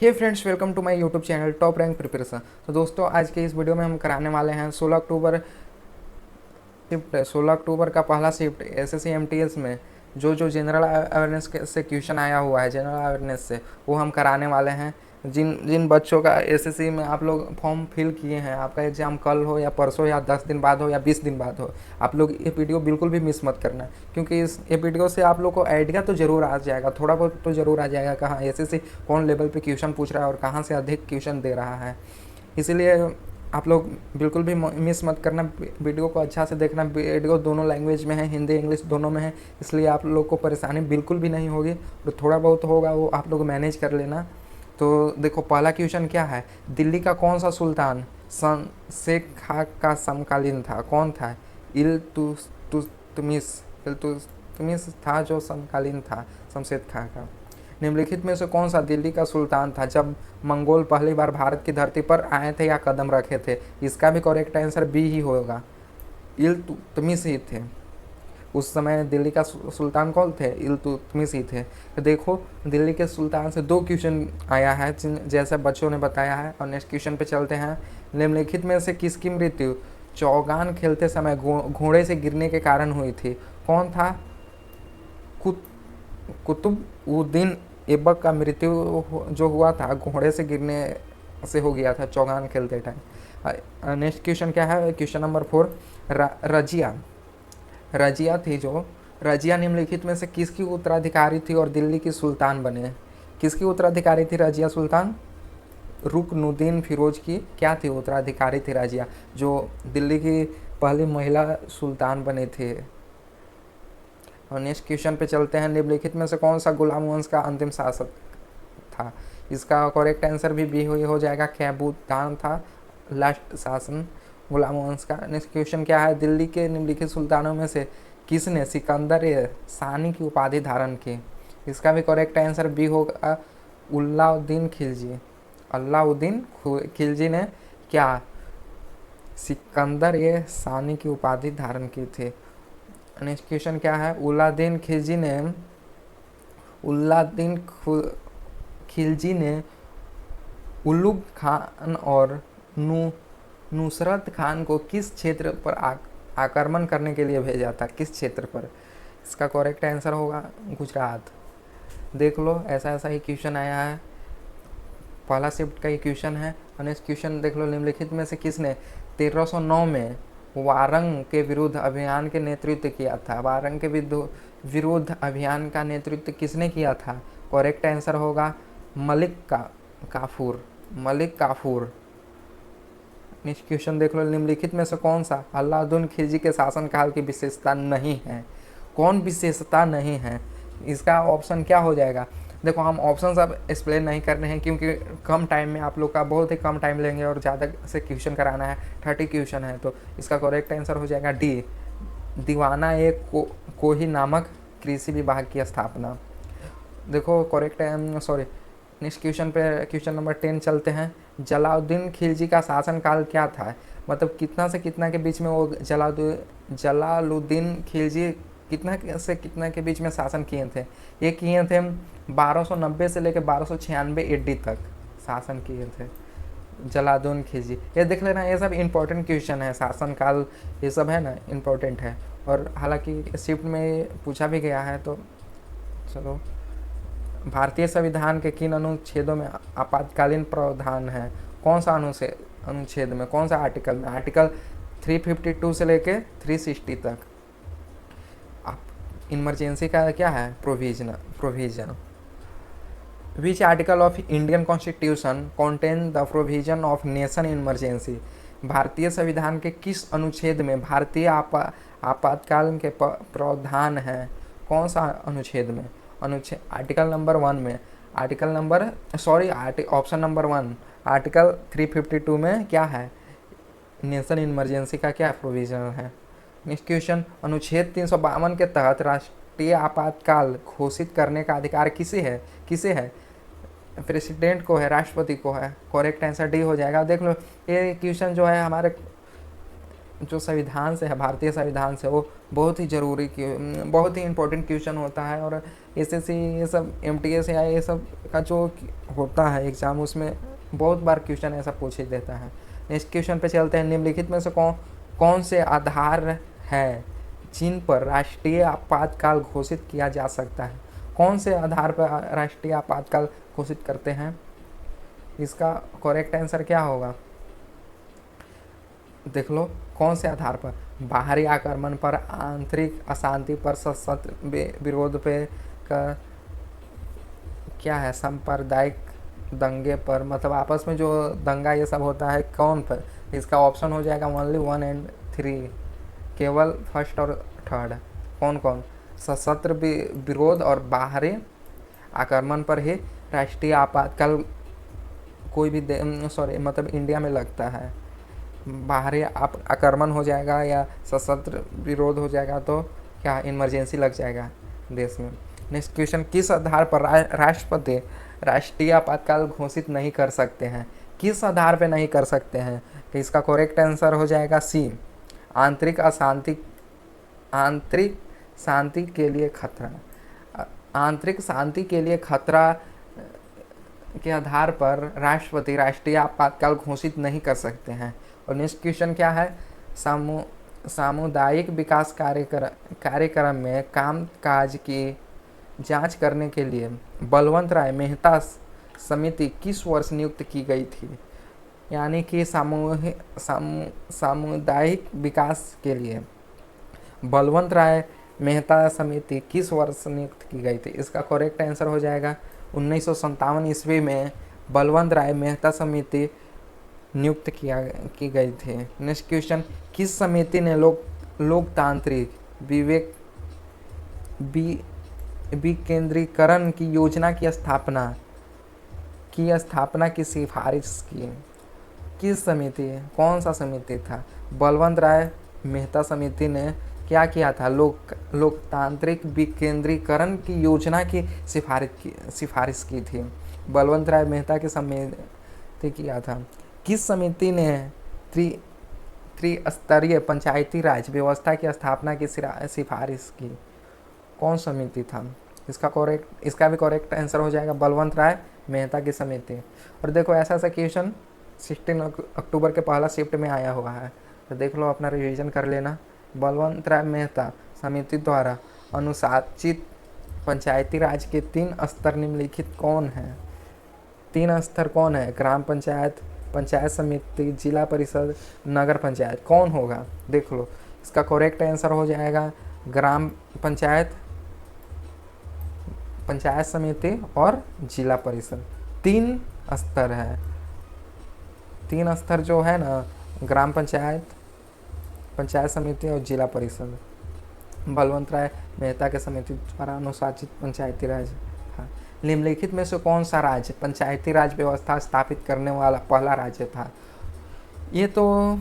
Hey friends, welcome to my YouTube channel top rank preparation. तो दोस्तों, आज के इस वीडियो में हम कराने वाले हैं 16 अक्टूबर का पहला शिफ्ट एसएससी एमटीएस में जो जनरल अवेयरनेस से क्वेश्चन आया हुआ है, जनरल अवेयरनेस से वो हम कराने वाले हैं। जिन जिन बच्चों का एसएससी में आप लोग फॉर्म फिल किए हैं, आपका एग्ज़ाम कल हो या परसों या 10 दिन बाद हो या 20 दिन बाद हो, आप लोग ये वीडियो बिल्कुल भी मिस मत करना, क्योंकि इस ये वीडियो से आप लोग को आइडिया तो ज़रूर आ जाएगा, थोड़ा बहुत तो ज़रूर आ जाएगा कहाँ एसएससी कौन लेवल पे क्वेश्चन पूछ रहा है और कहाँ से अधिक क्वेश्चन दे रहा है। इसीलिए आप लोग बिल्कुल भी मिस मत करना, वीडियो को अच्छा से देखना। वीडियो दोनों लैंग्वेज में है, हिंदी इंग्लिश दोनों में है, इसलिए आप लोग को परेशानी बिल्कुल भी नहीं होगी और थोड़ा बहुत होगा वो आप लोग मैनेज कर लेना। तो देखो, पहला क्वेश्चन क्या है, दिल्ली का कौन सा सुल्तान शेख खा का समकालीन था? कौन था? इल्तुतमिश इल्तुतमिश था जो समकालीन था शमशेद खां का। निम्नलिखित में से कौन सा दिल्ली का सुल्तान था जब मंगोल पहली बार भारत की धरती पर आए थे या कदम रखे थे? इसका भी करेक्ट आंसर बी ही होगा, इल्तुतमिश ही थे। उस समय दिल्ली का सुल्तान कौन थे? इल्तुतमिश ही थे। तो देखो, दिल्ली के सुल्तान से दो क्वेश्चन आया है जैसे बच्चों ने बताया है। और नेक्स्ट क्वेश्चन पे चलते हैं। निम्नलिखित में से किसकी मृत्यु चौगान खेलते समय घोड़े से गिरने के कारण हुई थी? कौन था? कुतुबउद्दीन ऐबक का मृत्यु जो हुआ था घोड़े से गिरने से हो गया था चौगान खेलते टाइम। नेक्स्ट क्वेश्चन क्या है? Question number 4। रजिया रजिया थी जो रजिया निम्नलिखित में से किसकी उत्तराधिकारी थी और दिल्ली की सुल्तान बने? किसकी उत्तराधिकारी थी रजिया सुल्तान? रुकनुद्दीन फिरोज की क्या थी? उत्तराधिकारी थी रजिया, जो दिल्ली की पहली महिला सुल्तान बने थे। और नेक्स्ट क्वेश्चन पे चलते हैं। निम्नलिखित में से कौन सा गुलाम वंश का अंतिम शासक था? इसका करेक्ट आंसर भी बी हो जाएगा, कैबूतान था लास्ट शासन गुलाम वंश का। नेक्स्ट क्वेश्चन क्या है? दिल्ली के निम्नलिखित सुल्तानों में से किसने सिकंदर सानी की उपाधि धारण की? इसका भी करेक्ट आंसर बी होगा, अलाउद्दीन खिलजी। अलाउद्दीन खिलजी ने क्या सिकंदर सानी की उपाधि धारण की थी। नेक्स्ट क्वेश्चन क्या है? उलाउद्दीन खिलजी ने उलुग खान और नुसरत खान को किस क्षेत्र पर आक्रमण करने के लिए भेजा था? किस क्षेत्र पर? इसका करेक्ट आंसर होगा गुजरात। देख लो, ऐसा ऐसा ही क्वेश्चन आया है, पहला शिफ्ट का ही क्वेश्चन है। और नेक्स्ट क्वेश्चन देख लो। निम्नलिखित में से किसने 1309 में वारंग के विरुद्ध अभियान के नेतृत्व किया था? वारंग के विरुद्ध अभियान का नेतृत्व किसने किया था? करेक्ट आंसर होगा काफूर मलिक काफूर। नेक्स्ट क्वेश्चन देख लो। निम्नलिखित में से कौन सा अलाउद्दीन खिलजी के शासनकाल की विशेषता नहीं है? कौन विशेषता नहीं है? इसका ऑप्शन क्या हो जाएगा? देखो, हम ऑप्शन अब एक्सप्लेन नहीं करने हैं क्योंकि कम टाइम में आप लोग का बहुत ही कम टाइम लेंगे और ज़्यादा से क्वेश्चन कराना है, 30 क्वेश्चन है। तो इसका करेक्ट आंसर हो जाएगा डी, दीवाना एक कोही नामक कृषि विभाग की स्थापना। देखो, करेक्ट सॉरी, नेक्स्ट क्वेश्चन पे क्वेश्चन नंबर 10 चलते हैं। जलालुद्दीन खिलजी का शासनकाल क्या था? मतलब कितना से कितना के बीच में वो जलालुद्दीन खिलजी कितना से कितना के बीच में शासन किए थे? ये किए थे 1290 से लेकर 1296 AD तक शासन किए थे जलालुद्दीन खिलजी। ये देख लेना, ये सब इंपॉर्टेंट क्वेश्चन है, शासनकाल ये सब है ना, इम्पोर्टेंट है। और हालांकि शिफ्ट में पूछा भी गया है। तो चलो, भारतीय संविधान के किन अनुच्छेदों में आपातकालीन प्रावधान है? कौन सा अनुच्छेद में, कौन सा आर्टिकल में? आर्टिकल 352 से लेके 360 तक। इमरजेंसी का क्या है? Provision. Which article of Indian constitution contain the provision of nation emergency? भारतीय संविधान के किस अनुच्छेद में भारतीय आपातकाल के प्रावधान हैं? कौन सा अनुच्छेद में? अनुच्छेद आर्टिकल नंबर 1 में। ऑप्शन नंबर 1 आर्टिकल 352 में क्या है? नेशन इमरजेंसी का क्या प्रोविजन है? Next question. अनुच्छेद 352 के तहत राष्ट्रीय आपातकाल घोषित करने का अधिकार किसे है? प्रेसिडेंट को है, राष्ट्रपति को है। करेक्ट आंसर डी हो जाएगा। देख लो, ये क्वेश्चन जो है हमारे जो संविधान से है, भारतीय संविधान से, वो बहुत ही ज़रूरी बहुत ही इम्पोर्टेंट क्वेश्चन होता है। और एसएससी ये सब एमटीएस या ये सब का जो होता है एग्ज़ाम, उसमें बहुत बार क्वेश्चन ऐसा पूछ ही देता है। नेक्स्ट क्वेश्चन पे चलते हैं। निम्नलिखित में से कौन से आधार है जिन पर राष्ट्रीय आपातकाल घोषित किया जा सकता है? कौन से आधार पर राष्ट्रीय आपातकाल घोषित करते हैं? इसका करेक्ट आंसर क्या होगा? देख लो, कौन से आधार पर? बाहरी आक्रमण पर, आंतरिक अशांति पर, सशस्त्र विरोध पे, का क्या है, सांप्रदायिक दंगे पर, मतलब आपस में जो दंगा ये सब होता है, कौन पर? इसका ऑप्शन हो जाएगा ओनली 1 और 3, केवल फर्स्ट और थर्ड। कौन कौन? सशस्त्र विरोध और बाहरी आक्रमण पर ही राष्ट्रीय आपातकाल कोई भी मतलब इंडिया में लगता है। बाहरी आक्रमण हो जाएगा या सशस्त्र विरोध हो जाएगा तो क्या इमरजेंसी लग जाएगा देश में। नेक्स्ट क्वेश्चन, किस आधार पर राष्ट्रपति राष्ट्रीय आपातकाल घोषित नहीं कर सकते हैं? किस आधार पे नहीं कर सकते हैं? तो इसका करेक्ट आंसर हो जाएगा सी, आंतरिक अशांति, आंतरिक शांति के लिए खतरा। आंतरिक शांति के लिए खतरा के आधार पर राष्ट्रपति राष्ट्रीय आपातकाल घोषित नहीं कर सकते हैं। और नेक्स्ट क्वेश्चन क्या है? सामुदायिक विकास कार्यक्रम में कामकाज की जांच करने के लिए बलवंत राय मेहता समिति किस वर्ष नियुक्त की गई थी? यानी कि सामुदायिक विकास के लिए बलवंत राय मेहता समिति किस वर्ष नियुक्त की गई थी? इसका करेक्ट आंसर हो जाएगा 1957 ईस्वी में बलवंत राय मेहता समिति नियुक्त की गई थी। नेक्स्ट क्वेश्चन, किस समिति ने लोकतांत्रिक विकेंद्रीकरण की योजना की स्थापना की सिफारिश की? किस समिति, कौन सा समिति था? बलवंत राय मेहता समिति ने क्या किया था? लोकतांत्रिक विकेंद्रीकरण की योजना की सिफारिश की थी। बलवंत राय मेहता की समिति किया था। किस समिति ने त्रिस्तरीय पंचायती राज व्यवस्था की स्थापना की सिफारिश की? कौन समिति था? इसका भी करेक्ट आंसर हो जाएगा बलवंत राय मेहता की समिति। और देखो, ऐसा क्वेश्चन 16 अक्टूबर के पहला शिफ्ट में आया हुआ है, तो देख लो, अपना रिवीजन कर लेना। बलवंत राय मेहता समिति द्वारा अनुशासित पंचायती राज के 3 स्तर निम्नलिखित कौन है? 3 स्तर कौन है? ग्राम पंचायत, पंचायत समिति, जिला परिषद, नगर पंचायत। कौन होगा? देख लो, इसका करेक्ट आंसर हो जाएगा ग्राम पंचायत, पंचायत समिति और जिला परिषद। 3 स्तर है। 3 स्तर जो है ना, ग्राम पंचायत, पंचायत समिति और जिला परिषद। बलवंत राय मेहता के समिति द्वारा अनुशासित पंचायती राज था। निम्नलिखित में से कौन सा राज्य पंचायती राज व्यवस्था स्थापित करने वाला पहला राज्य था? ये तो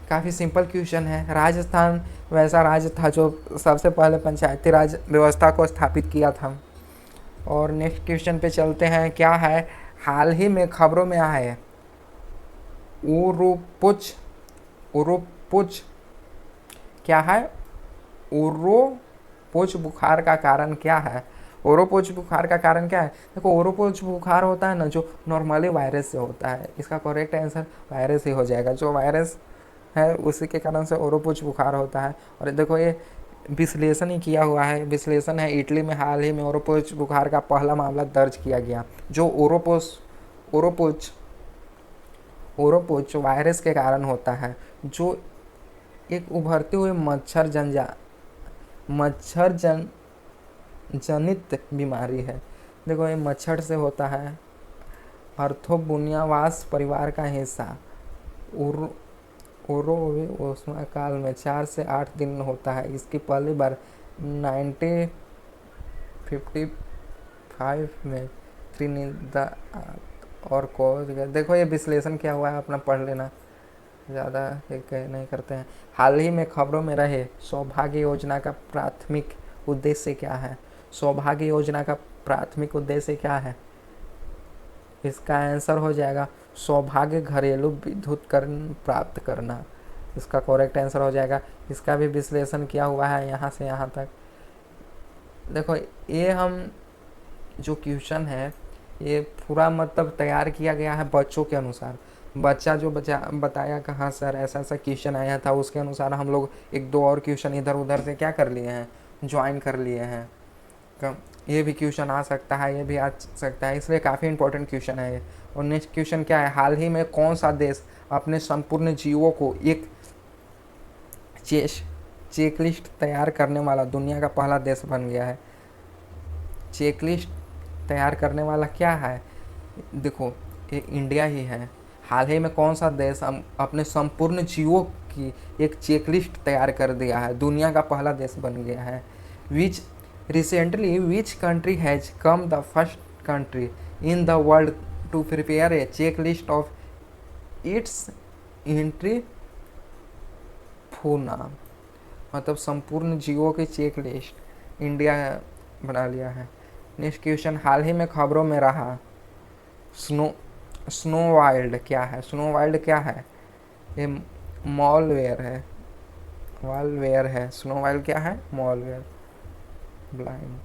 काफ़ी सिंपल क्वेश्चन है। राजस्थान वैसा राज्य था जो सबसे पहले पंचायती राज व्यवस्था को स्थापित किया था। और नेक्स्ट क्वेश्चन पे चलते हैं। क्या है? हाल ही में खबरों में आए ओरोपुच क्या है? ओरोपुच बुखार का कारण क्या है? ओरोपुच बुखार का कारण क्या है? देखो, ओरोपुच बुखार होता है ना, जो नॉर्मली वायरस से होता है। इसका करेक्ट आंसर वायरस ही हो जाएगा। जो वायरस है उसी के कारण से ओरोपुच बुखार होता है। और देखो, ये विश्लेषण ही किया हुआ है, विश्लेषण है। इटली में हाल ही में ओरोपुच बुखार का पहला मामला दर्ज किया गया, जो ओरोपुच वायरस के कारण होता है, जो एक उभरते हुए मच्छर जनित बीमारी है। देखो, ये मच्छर से होता है। अर्थोबुनियावास परिवार का हिस्सा ओरोउष्मा काल में 4 से 8 दिन होता है। इसकी पहली बार 1955 में त्रिनिदाद और कोच। देखो, ये विश्लेषण क्या हुआ है, अपना पढ़ लेना, ज़्यादा नहीं करते हैं। हाल ही में खबरों में रहे सौभाग्य योजना का प्राथमिक उद्देश्य क्या है? सौभाग्य योजना का प्राथमिक उद्देश्य क्या है? इसका आंसर हो जाएगा सौभाग्य घरेलू विद्युतीकरण प्राप्त करना। इसका करेक्ट आंसर हो जाएगा। इसका भी विश्लेषण किया हुआ है यहाँ से यहाँ तक। देखो ये हम जो क्वेश्चन है ये पूरा मतलब तैयार किया गया है बच्चों के अनुसार। बच्चा जो बताया कहाँ सर ऐसा ऐसा क्वेश्चन आया था, उसके अनुसार हम लोग एक दो और क्वेश्चन इधर उधर से क्या कर लिए हैं, ज्वाइन कर लिए हैं। ये भी क्वेश्चन आ सकता है, ये भी आ सकता है, इसलिए काफ़ी इंपॉर्टेंट क्वेश्चन है ये। और नेक्स्ट क्वेश्चन क्या है, हाल ही में कौन सा देश अपने संपूर्ण जीवों को एक चेकलिस्ट तैयार करने वाला दुनिया का पहला देश बन गया है। चेकलिस्ट तैयार करने वाला क्या है, देखो ये इंडिया ही है। हाल ही में कौन सा देश अपने संपूर्ण जीवों की एक चेकलिस्ट तैयार कर दिया है, दुनिया का पहला देश बन गया है। Which country has come the first country in the world to prepare a checklist of its entire fauna, मतलब संपूर्ण जीवों की चेक लिस्ट इंडिया बना लिया है। नेक्स्ट क्वेश्चन, हाल ही में खबरों में रहा स्नो वाइल्ड क्या है? स्नो वाइल्ड क्या है? ये मॉलवेयर है। स्नो वाइल्ड क्या है? मॉलवेयर। ब्लाइंड।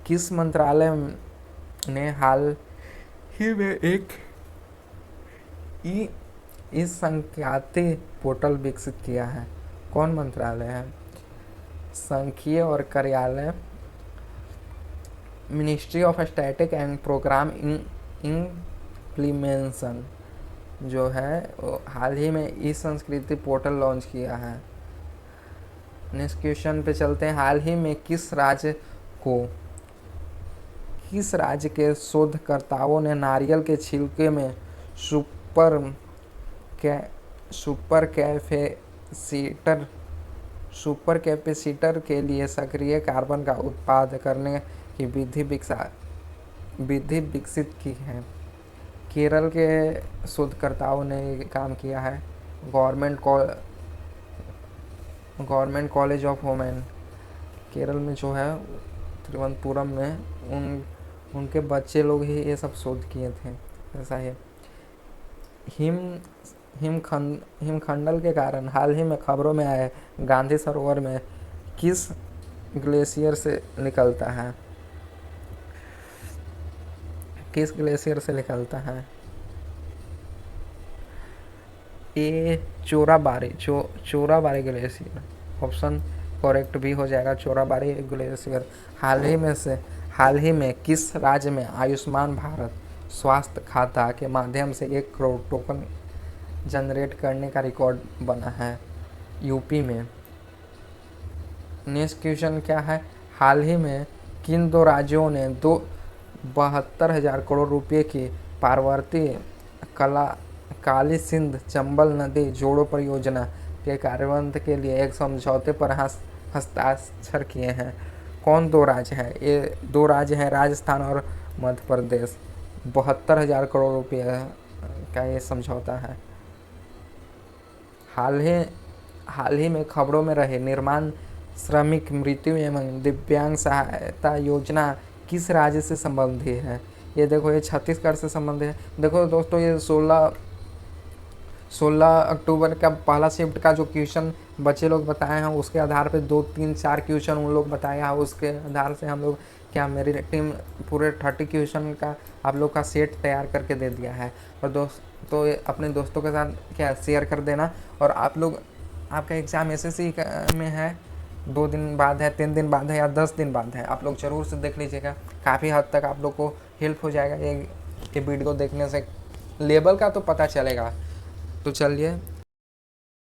किस मंत्रालय ने हाल ही में एक इस संख्याती पोर्टल विकसित किया है? कौन मंत्रालय है? सांख्यिकी और कार्यालय, ministry of static and programme implementation जो है वो हाल ही में ई संस्कृति पोर्टल लॉन्च किया है। नेक्स्ट क्वेश्चन पे चलते हैं, हाल ही में किस राज्य के शोधकर्ताओं ने नारियल के छिलके में सुपर कैपेसिटर के लिए सक्रिय कार्बन का उत्पाद करने की विधि विकसित की है? केरल के शोधकर्ताओं ने ये काम किया है। Government college of women Kerala में जो है तिरुवनंतपुरम में उनके बच्चे लोग ही ये सब शोध किए थे। ऐसा है। हिमखंडल के कारण हाल ही में खबरों में आए गांधी सरोवर में किस ग्लेशियर से निकलता है? किस ग्लेशियर से निकलता है? ये चोराबारी ग्लेशियर, ऑप्शन करेक्ट भी हो जाएगा, चोराबारी ग्लेशियर। हाल ही में किस राज्य में आयुष्मान भारत स्वास्थ्य खाता के माध्यम से 1 करोड़ टोकन जनरेट करने का रिकॉर्ड बना है? यूपी में। नेक्स्ट क्वेश्चन क्या है, हाल ही में किन दो राज्यों ने 72,000 करोड़ रुपए की पार्वती काली सिंध चंबल नदी जोड़ो परियोजना के कार्यान्वयन के लिए एक समझौते पर हस्ताक्षर किए हैं? कौन दो राज्य हैं? ये दो राज्य हैं राजस्थान और मध्य प्रदेश। 72,000 करोड़ रुपये का ये समझौता है। हाल ही में खबरों में रहे निर्माण श्रमिक मृत्यु एवं दिव्यांग सहायता योजना किस राज्य से संबंधित है? ये देखो ये छत्तीसगढ़ से संबंधित है। देखो दोस्तों ये 16 अक्टूबर का पहला शिफ्ट का जो क्वेश्चन बच्चे लोग बताए हैं उसके आधार पे 2, 3, 4 क्वेश्चन उन लोग बताया है, उसके आधार से हम लोग क्या मेरी टीम पूरे 30 क्वेश्चन का आप लोग का सेट तैयार करके दे दिया है। और दोस्तों अपने दोस्तों के साथ क्या शेयर कर देना। और आप लोग आपका एग्ज़ाम एसएससी में है, 2 दिन बाद है, 3 दिन बाद है या 10 दिन बाद है, आप लोग ज़रूर से देख लीजिएगा। काफ़ी हद तक आप लोग को हेल्प हो जाएगा ये वीडियो देखने से, लेवल का तो पता चलेगा। तो चलिए